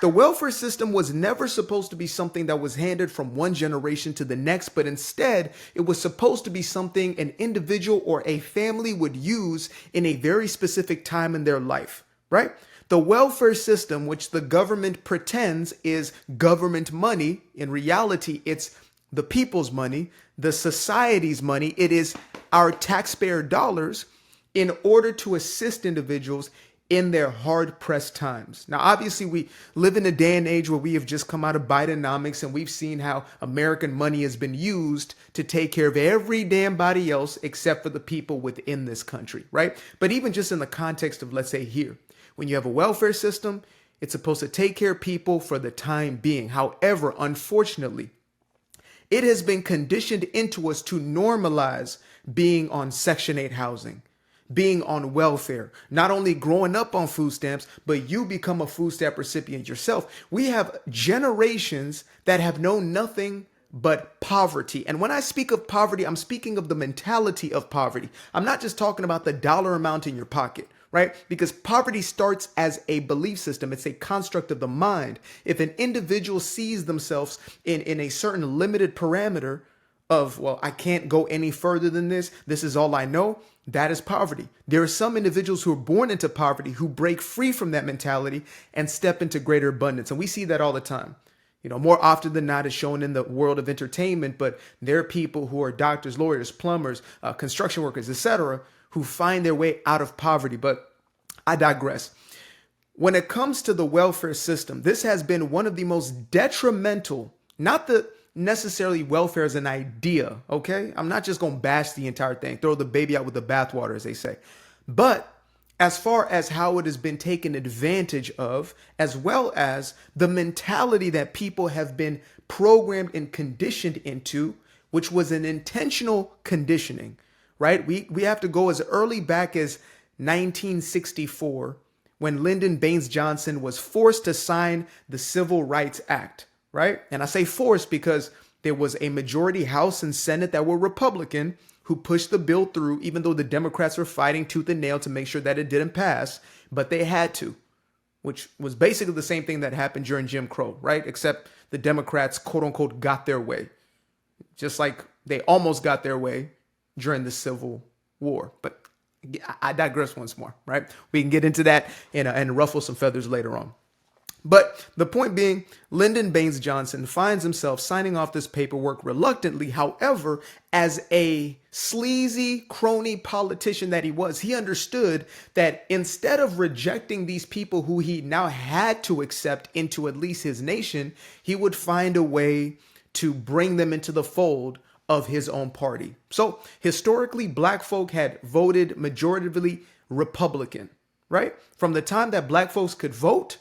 The welfare system was never supposed to be something that was handed from one generation to the next, but instead it was supposed to be something an individual or a family would use in a very specific time in their life, right? The welfare system, which the government pretends is government money, in reality, it's the people's money, the society's money. It is our taxpayer dollars in order to assist individuals in their hard-pressed times. Now, obviously, we live in a day and age where we have just come out of Bidenomics, and we've seen how American money has been used to take care of every damn body else except for the people within this country, right? But even just in the context of, let's say, here, when you have a welfare system, it's supposed to take care of people for the time being. However, unfortunately, it has been conditioned into us to normalize being on Section 8 housing, being on welfare, not only growing up on food stamps, but you become a food stamp recipient yourself. We have generations that have known nothing but poverty. And when I speak of poverty, I'm speaking of the mentality of poverty. I'm not just talking about the dollar amount in your pocket, right? Because poverty starts as a belief system. It's a construct of the mind. If an individual sees themselves in a certain limited parameter of, well, I can't go any further than this. This is all I know. That is poverty. There are some individuals who are born into poverty who break free from that mentality and step into greater abundance. And we see that all the time. You know, more often than not is shown in the world of entertainment, but there are people who are doctors, lawyers, plumbers, construction workers, etc., who find their way out of poverty. But I digress. When it comes to the welfare system, this has been one of the most detrimental, not the necessarily welfare as an idea, okay? I'm not just going to bash the entire thing, throw the baby out with the bathwater, as they say. But as far as how it has been taken advantage of, as well as the mentality that people have been programmed and conditioned into, which was an intentional conditioning, right? We have to go as early back as 1964, when Lyndon Baines Johnson was forced to sign the Civil Rights Act, right? And I say forced because there was a majority House and Senate that were Republican who pushed the bill through, even though the Democrats were fighting tooth and nail to make sure that it didn't pass, but they had to, which was basically the same thing that happened during Jim Crow, right? Except the Democrats, quote unquote, got their way, just like they almost got their way during the Civil War. But I digress once more, right? We can get into that and ruffle some feathers later on. But the point being, Lyndon Baines Johnson finds himself signing off this paperwork reluctantly. However, as a sleazy crony politician that he was, he understood that instead of rejecting these people who he now had to accept into at least his nation, he would find a way to bring them into the fold of his own party. So historically, black folk had voted majoritively Republican, right? From the time that black folks could vote,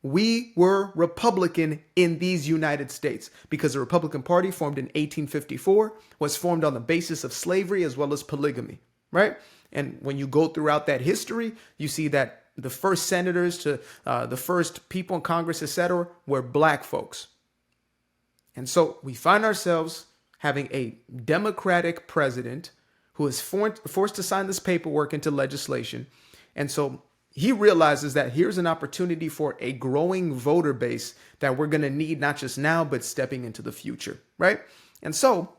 we were Republican in these United States because the Republican Party, formed in 1854, was formed on the basis of slavery as well as polygamy, right? And when you go throughout that history, you see that the first senators to the first people in Congress, etc., were black folks. And so we find ourselves having a Democratic president who is forced to sign this paperwork into legislation. And so he realizes that here's an opportunity for a growing voter base that we're going to need not just now, but stepping into the future, right? And so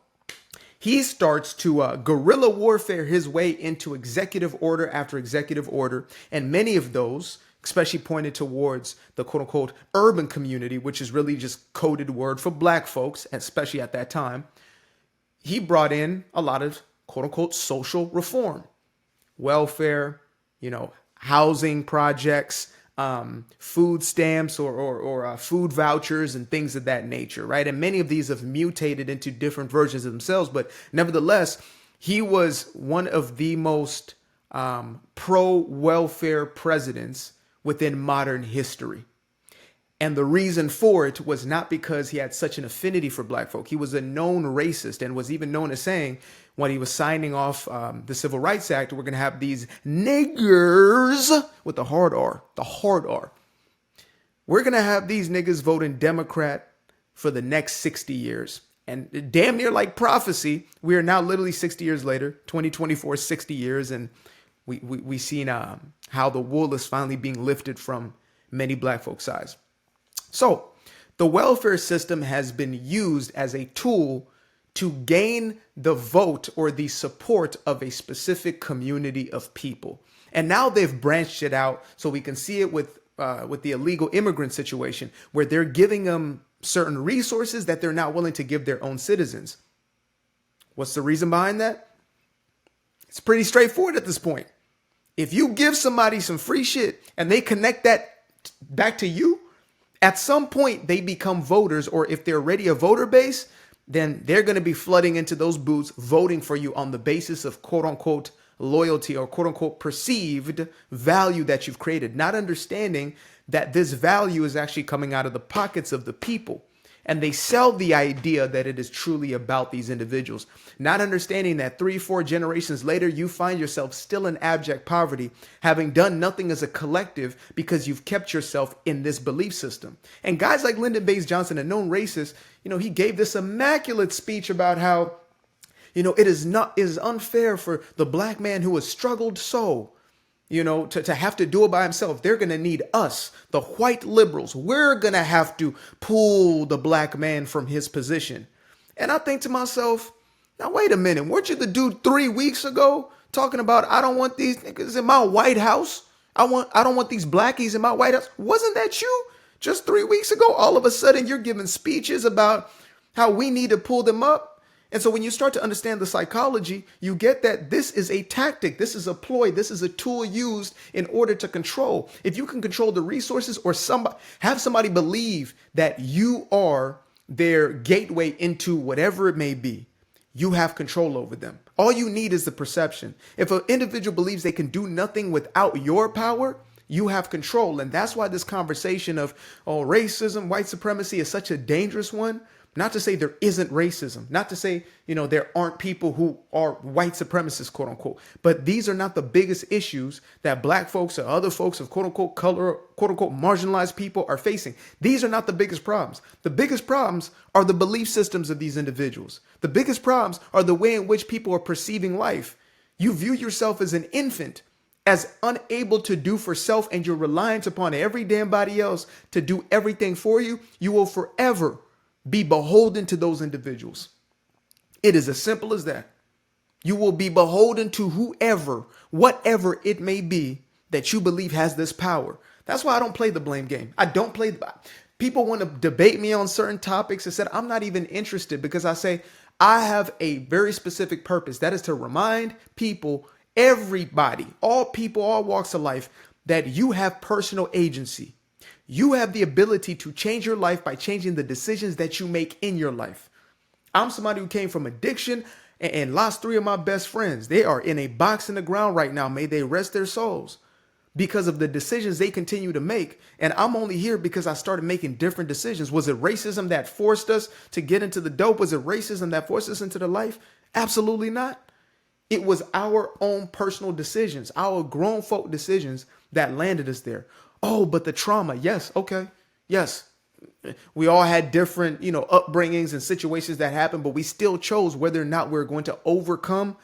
he starts to guerrilla warfare his way into executive order after executive order. And many of those, especially pointed towards the quote unquote urban community, which is really just coded word for black folks, especially at that time. He brought in a lot of quote unquote social reform, welfare, housing projects, food stamps or food vouchers and things of that nature, right? And many of these have mutated into different versions of themselves, but nevertheless, he was one of the most pro-welfare presidents within modern history. And the reason for it was not because he had such an affinity for black folk. He was a known racist and was even known as saying, when he was signing off the Civil Rights Act, we're going to have these niggers with the hard R. We're going to have these niggas voting Democrat for the next 60 years. And damn near like prophecy, we are now literally 60 years later, 2024, 60 years. And we seen how the wool is finally being lifted from many black folks' eyes. So the welfare system has been used as a tool to gain the vote or the support of a specific community of people. And now they've branched it out so we can see it with the illegal immigrant situation, where they're giving them certain resources that they're not willing to give their own citizens. What's the reason behind that? It's pretty straightforward at this point. If you give somebody some free shit and they connect that back to you, at some point they become voters, or if they're already a voter base, then they're going to be flooding into those booths, voting for you on the basis of quote unquote loyalty or quote unquote perceived value that you've created, not understanding that this value is actually coming out of the pockets of the people. And they sell the idea that it is truly about these individuals, not understanding that 3-4 generations later, you find yourself still in abject poverty, having done nothing as a collective because you've kept yourself in this belief system. And guys like Lyndon Baines Johnson, a known racist, he gave this immaculate speech about how, it is unfair for the black man who has struggled so, to have to do it by himself. They're going to need us, the white liberals. We're going to have to pull the black man from his position. And I think to myself, now, wait a minute. Weren't you the dude 3 weeks ago talking about, I don't want these niggas in my White House. I don't want these blackies in my White House. Wasn't that you just 3 weeks ago? All of a sudden you're giving speeches about how we need to pull them up. And so when you start to understand the psychology, you get that this is a tactic, this is a ploy, this is a tool used in order to control. If you can control the resources or have somebody believe that you are their gateway into whatever it may be, you have control over them. All you need is the perception. If an individual believes they can do nothing without your power, you have control. And that's why this conversation of, racism, white supremacy is such a dangerous one. Not to say there isn't racism, not to say, there aren't people who are white supremacists, quote unquote, but these are not the biggest issues that black folks or other folks of quote unquote color, quote unquote marginalized people are facing. These are not the biggest problems. The biggest problems are the belief systems of these individuals. The biggest problems are the way in which people are perceiving life. You view yourself as an infant, as unable to do for self, and you're reliant upon every damn body else to do everything for you. You will forever be beholden to those individuals. It is as simple as that. You will be beholden to whoever, whatever it may be that you believe has this power. That's why I don't play the blame game. I don't play. People want to debate me on certain topics and said, I'm not even interested, because I say I have a very specific purpose. That is to remind people, everybody, all people, all walks of life, that you have personal agency. You have the ability to change your life by changing the decisions that you make in your life. I'm somebody who came from addiction and lost 3 of my best friends. They are in a box in the ground right now. May they rest their souls because of the decisions they continue to make. And I'm only here because I started making different decisions. Was it racism that forced us to get into the dope? Was it racism that forced us into the life? Absolutely not. It was our own personal decisions, our grown folk decisions that landed us there. Oh, but the trauma. Yes. Okay. Yes. We all had different, upbringings and situations that happened, but we still chose whether or not we're going to overcome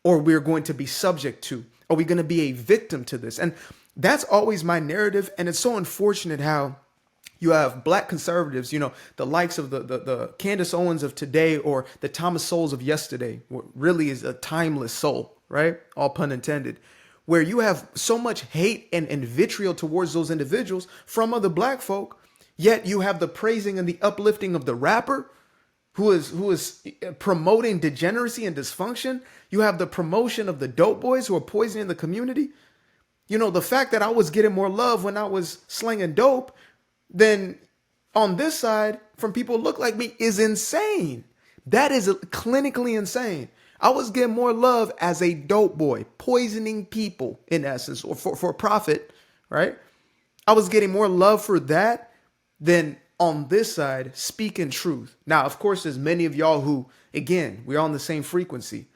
or we're going to be subject to. Are we going to be a victim to this? And that's always my narrative. And it's so unfortunate how you have black conservatives, the likes of the Candace Owens of today or the Thomas Sowells of yesterday, what really is a timeless soul, right? All pun intended. Where you have so much hate and vitriol towards those individuals from other black folk, yet you have the praising and the uplifting of the rapper who is promoting degeneracy and dysfunction. You have the promotion of the dope boys who are poisoning the community. The fact that I was getting more love when I was slinging dope than on this side from people who look like me is insane. That is clinically insane. I was getting more love as a dope boy, poisoning people in essence, or for profit, right? I was getting more love for that than on this side, speaking truth. Now, of course, there's many of y'all who, again, we're on the same frequency,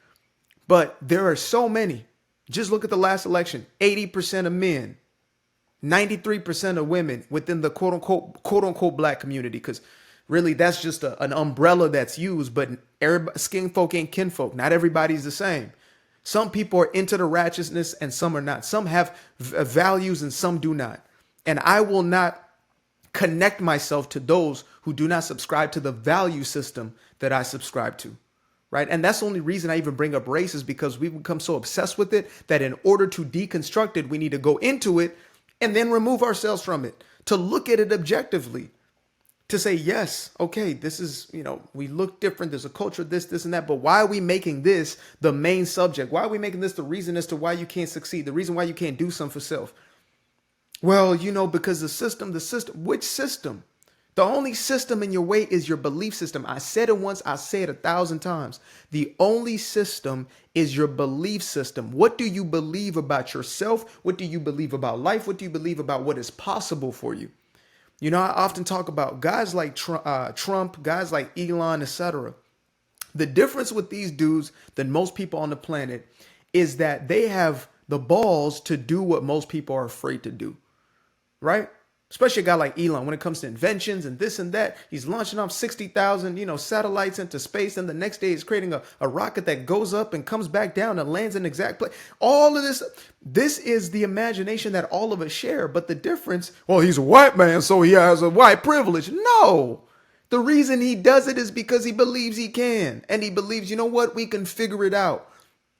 but there are so many. Just look at the last election, 80% of men, 93% of women within the quote unquote black community, because really, that's just an umbrella that's used, but skin folk ain't kinfolk. Not everybody's the same. Some people are into the righteousness and some are not. Some have values and some do not. And I will not connect myself to those who do not subscribe to the value system that I subscribe to. Right. And that's the only reason I even bring up race, is because we've become so obsessed with it that in order to deconstruct it, we need to go into it and then remove ourselves from it, to look at it objectively, to say, yes, okay, this is, we look different. There's a culture, this, and that. But why are we making this the main subject? Why are we making this the reason as to why you can't succeed? The reason why you can't do something for self? Well, because the system, which system? The only system in your way is your belief system. I said it once, I say it 1,000 times. The only system is your belief system. What do you believe about yourself? What do you believe about life? What do you believe about what is possible for you? I often talk about guys like Trump, guys like Elon, etc. The difference with these dudes than most people on the planet is that they have the balls to do what most people are afraid to do, right? Especially a guy like Elon, when it comes to inventions and this and that. He's launching off 60,000, satellites into space. And the next day he's creating a rocket that goes up and comes back down and lands in the exact place. All of this is the imagination that all of us share. But the difference, well, he's a white man, so he has a white privilege. No, the reason he does it is because he believes he can. And he believes, you know what, we can figure it out.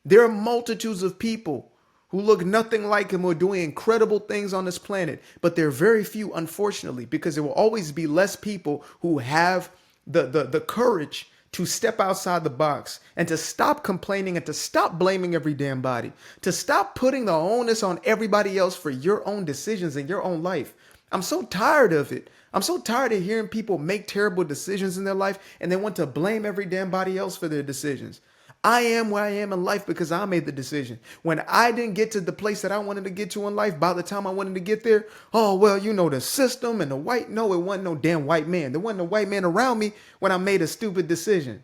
There are multitudes of people who look nothing like him, who are doing incredible things on this planet. But there are very few, unfortunately, because there will always be less people who have the courage to step outside the box and to stop complaining and to stop blaming every damn body, to stop putting the onus on everybody else for your own decisions in your own life. I'm so tired of it. I'm so tired of hearing people make terrible decisions in their life and they want to blame every damn body else for their decisions. I am where I am in life because I made the decision. When I didn't get to the place that I wanted to get to in life, by the time I wanted to get there, oh, well, the system and no, it wasn't no damn white man. There wasn't a white man around me when I made a stupid decision.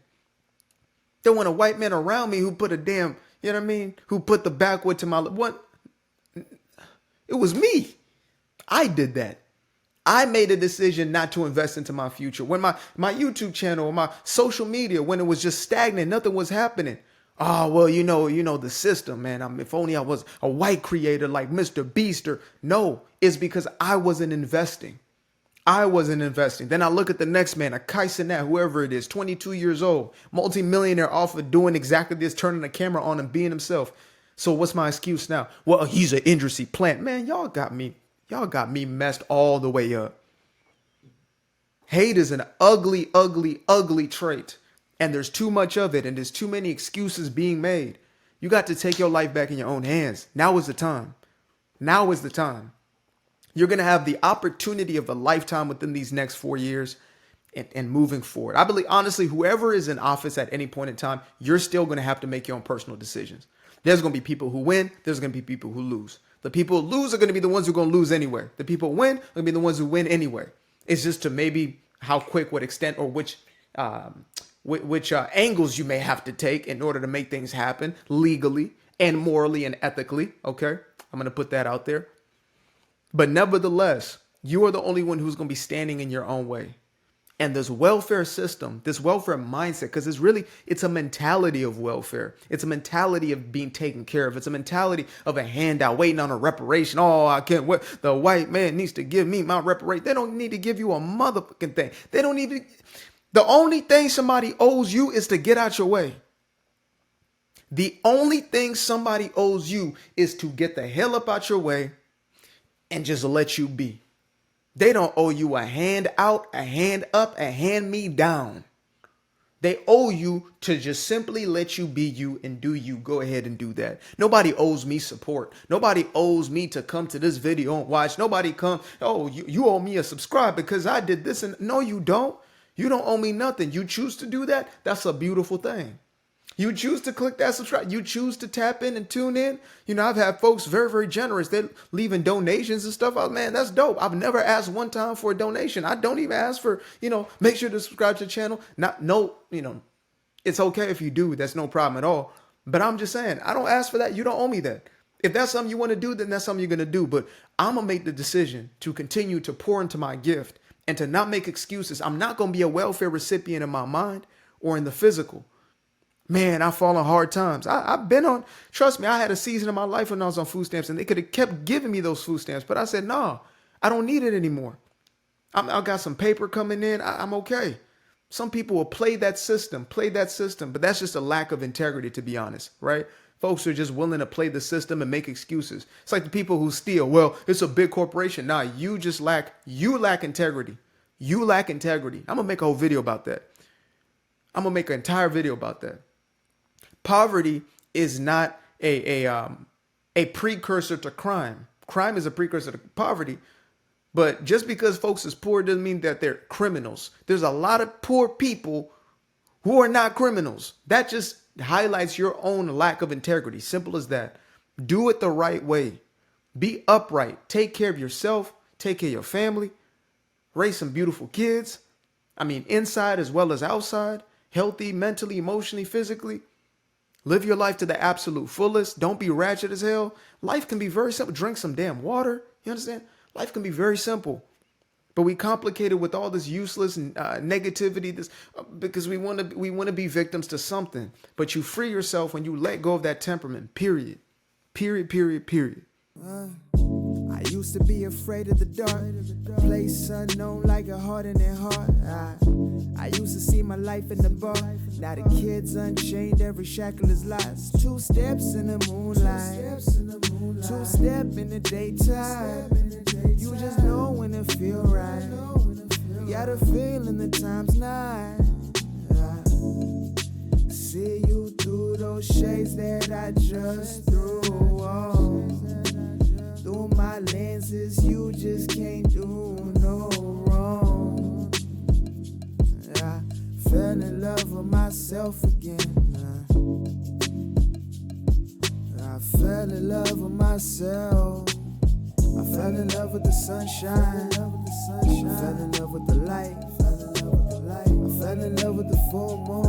There wasn't a white man around me who put a damn, who put the backwood to my, what? It was me. I did that. I made a decision not to invest into my future. When my YouTube channel or my social media, when it was just stagnant, nothing was happening. Oh, well, the system, man. If only I was a white creator like Mr. Beast. No, it's because I wasn't investing. Then I look at the next man, a Kai Cenat, whoever it is, 22 years old, multimillionaire off of doing exactly this, turning the camera on and being himself. So what's my excuse now? Well, he's an industry plant. Man, y'all got me messed all the way up. Hate is an ugly, ugly, ugly trait. And there's too much of it. And there's too many excuses being made. You got to take your life back in your own hands. Now is the time. Now is the time. You're going to have the opportunity of a lifetime within these next 4 years and moving forward. I believe, honestly, whoever is in office at any point in time, you're still going to have to make your own personal decisions. There's going to be people who win. There's going to be people who lose. The people who lose are going to be the ones who are going to lose anyway. The people who win are going to be the ones who win anyway. It's just to maybe how quick, what extent, or which angles you may have to take in order to make things happen legally and morally and ethically. Okay, I'm going to put that out there. But nevertheless, you are the only one who's going to be standing in your own way. And this welfare system, this welfare mindset, because it's a mentality of welfare. It's a mentality of being taken care of. It's a mentality of a handout, waiting on a reparation. Oh, I can't wait. The white man needs to give me my reparation. They don't need to give you a motherfucking thing. They don't need to. The only thing somebody owes you is to get out your way. The only thing somebody owes you is to get the hell up out your way and just let you be. They don't owe you a hand out, a hand up, a hand me down. They owe you to just simply let you be you and do you. Go ahead and do that. Nobody owes me support. Nobody owes me to come to this video and watch. Nobody you owe me a subscribe because I did this. And no, you don't. You don't owe me nothing. You choose to do that. That's a beautiful thing. You choose to click that subscribe. You choose to tap in and tune in. I've had folks very, very generous. They're leaving donations and stuff. Oh, man, that's dope. I've never asked one time for a donation. I don't even ask for, make sure to subscribe to the channel. It's okay if you do. That's no problem at all. But I'm just saying, I don't ask for that. You don't owe me that. If that's something you want to do, then that's something you're going to do. But I'm going to make the decision to continue to pour into my gift and to not make excuses. I'm not going to be a welfare recipient in my mind or in the physical. Man, I fall on hard times. I've been on, trust me, I had a season of my life when I was on food stamps and they could have kept giving me those food stamps. But I said, no, I don't need it anymore. I got some paper coming in. I'm okay. Some people will play that system, but that's just a lack of integrity, to be honest, right? Folks are just willing to play the system and make excuses. It's like the people who steal. Well, it's a big corporation. Nah, you lack integrity. You lack integrity. I'm gonna make a whole video about that. I'm gonna make an entire video about that. Poverty is not a precursor to crime. Crime is a precursor to poverty. But just because folks is poor doesn't mean that they're criminals. There's a lot of poor people who are not criminals. That just highlights your own lack of integrity. Simple as that. Do it the right way. Be upright. Take care of yourself. Take care of your family. Raise some beautiful kids. I mean, inside as well as outside. Healthy, mentally, emotionally, physically. Live your life to the absolute fullest. Don't be ratchet as hell. Life can be very simple. Drink some damn water. You understand? Life can be very simple, but we complicate it with all this useless negativity. Because we want to be victims to something. But you free yourself when you let go of that temperament. Period. Period. I used to be afraid of the dark, a place unknown like a heart in their heart. I used to see my life in the bar. Now the kids unchained, every shackle is lost. 2 steps in the moonlight, 2 step in the daytime. You just know when it feel right. You got a feeling the time's night. See you through those shades that I just threw on. Through my lenses, you just can't do no wrong. I fell in love with myself again. I fell in love with myself. I fell in love with the sunshine. I fell in love with the light. I fell in love with the full moon.